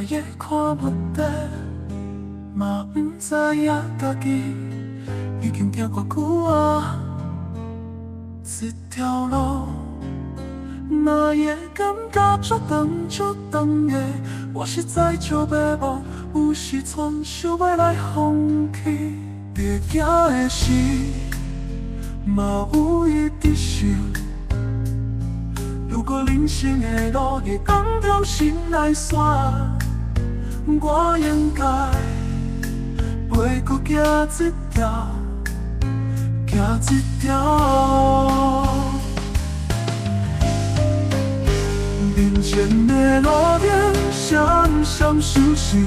也看不得，嘛不知影家己已经行偌久啊。这条路，哪会感觉足长足长的？我实在做袂无，有时阵想要来放弃。伫行的时，嘛有伊伫想。如果人生的路会当中心来选，我应该袂搁行一条，行一条。人生的路顶闪闪烁烁，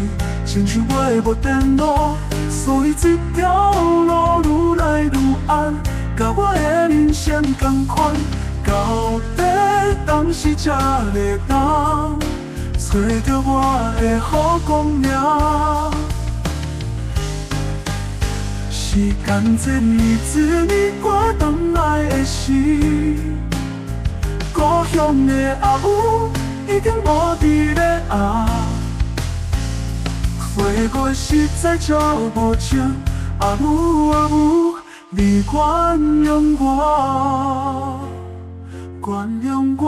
亲像买无电路，所以这条路愈来愈暗，甲我的人生同款。到底当时才会当找到我的好公命？时间一年过回来的时，故乡的阿母已经无伫咧后。花月实在照无情，阿母阿母，你原谅我。原谅我，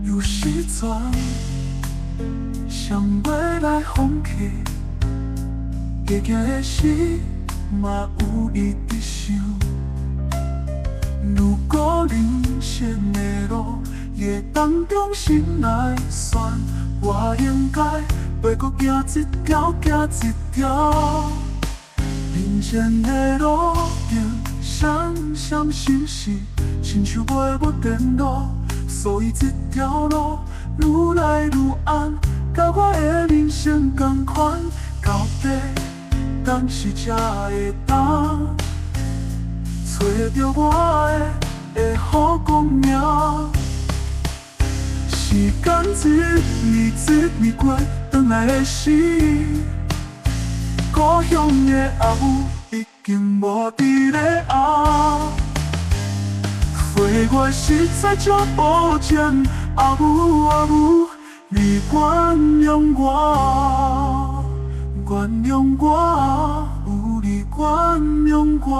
有时阵想要来放弃，行行的时嘛有伊伫想。如果人生的路夜当中心来选，我应该袂搁行一条，行一条。人生的路顶闪闪烁烁，亲像买无电路，所以这条路愈来愈暗，甲我的人生同款。到底当时才会当找到我的好公命？时间一年过，回来的时，故乡的阿母已经无伫咧后。花月实在足无情，阿母阿母，你原谅我，原谅我，有你原谅我。